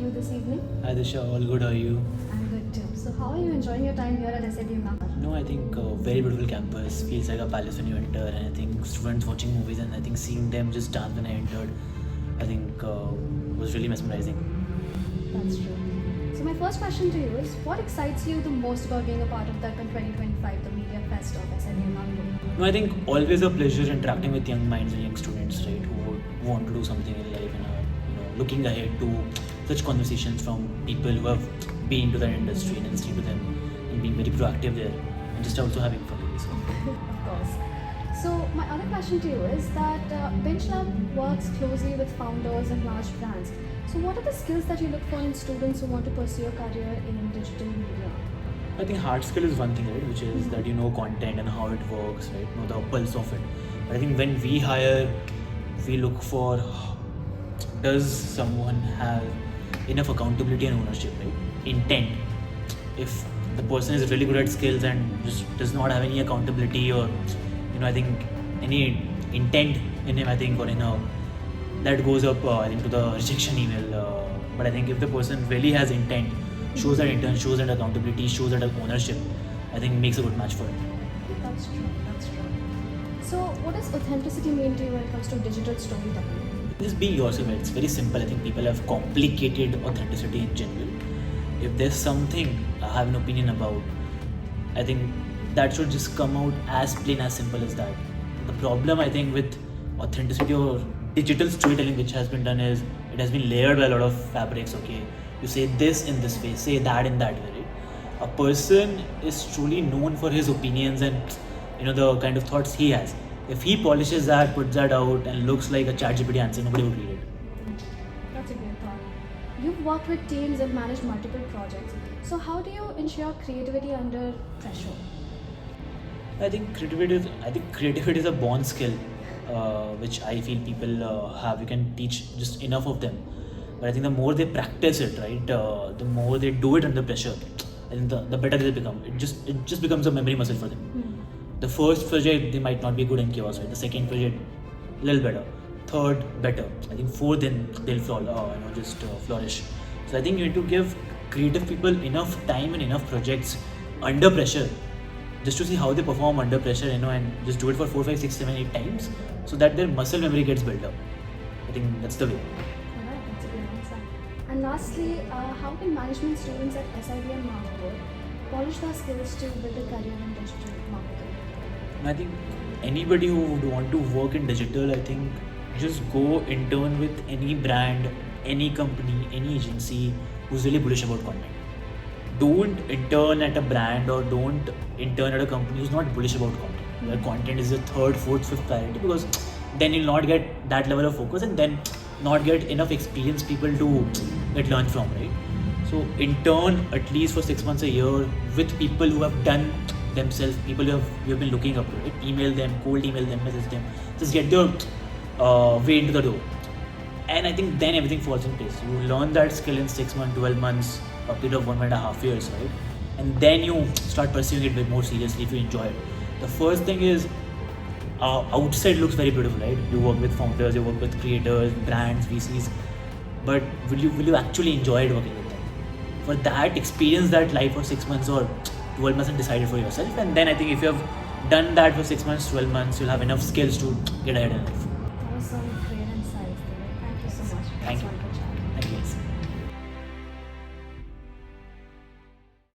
about you this evening? Hi Disha, all good, how are you? I'm good too. So, how are you enjoying your time here at SIBM now? No, I think very beautiful campus, feels like a palace when you enter, and I think students watching movies and I think seeing them just dance when I entered, I think was really mesmerizing. That's true. So, my first question to you is what excites you the most about being a part of the 2025, the Media Fest of SIBM Mangalore? No, I think always a pleasure interacting with young minds and young students, right, who would want to do something in life and are looking ahead to such conversations from people who have been to that industry and listening to them and being very proactive there and just also having fun. So. Of course. So, my other question to you is that BenchLab works closely with founders and large brands. So, what are the skills that you look for in students who want to pursue a career in digital media? I think hard skill is one thing, right, which is that you know content and how it works, right, know the pulse of it. But I think when we hire, we look for does someone have enough accountability and ownership, right? Intent. If the person is really good at skills and just does not have any accountability or I think any intent in him, I think, or in her, that goes up I think to the rejection email. But I think if the person really has intent, shows that intent, shows that accountability, shows that ownership, I think makes a good match for it. That's true. That's true. So, what does authenticity mean to you when it comes to digital storytelling? Just be yourself. It's very simple. I think people have complicated authenticity in general. If there's something I have an opinion about, I think that should just come out as plain, as simple as that. The problem I think with authenticity or digital storytelling which has been done is it has been layered by a lot of fabrics. Okay, you say this in this way, say that in that way. Right? A person is truly known for his opinions and the kind of thoughts he has. If he polishes that, puts that out, and looks like a ChatGPT answer, nobody would read it. That's a great thought. You've worked with teams and managed multiple projects. So, how do you ensure creativity under pressure? I think creativity is a born skill, which I feel people have. You can teach just enough of them, but I think the more they practice it, right, the more they do it under pressure, and the better they become. It just becomes a memory muscle for them. The first project they might not be good in chaos, right? The second project, a little better. Third, better. I think fourth, then they'll flourish. So I think you need to give creative people enough time and enough projects under pressure, just to see how they perform under pressure, and just do it for 4, 5, 6, 7, 8 times, so that their muscle memory gets built up. I think that's the way. Alright, that's a good answer. And lastly, how can management students at SIBM Mangalore polish their skills to build a career in digital marketing? I think anybody who would want to work in digital, I think just go intern with any brand, any company, any agency who's really bullish about content. Don't intern at a brand or don't intern at a company who's not bullish about content. Where content is the third, fourth, fifth priority, because then you'll not get that level of focus and then not get enough experienced people to get learned from, right? So intern at least for 6 months, a year with people who have done themselves, people you have been looking up to, right? Email them, cold email them, message them, just get your way into the door, and I think then everything falls in place. You learn that skill in 6 months, 12 months, a period of 1.5 years, right? And then you start pursuing it a bit more seriously if you enjoy it. The first thing is outside looks very beautiful, right? You work with founders, you work with creators, brands, VCs, but will you actually enjoy it working with them? For that, experience that life for 6 months or 12 months and decide it for yourself, and then I think if you have done that for 6 months, 12 months, you'll have enough skills to get ahead in life. That was some great insights there. Thank you so much. Thank you. That's wonderful chat. Thank you.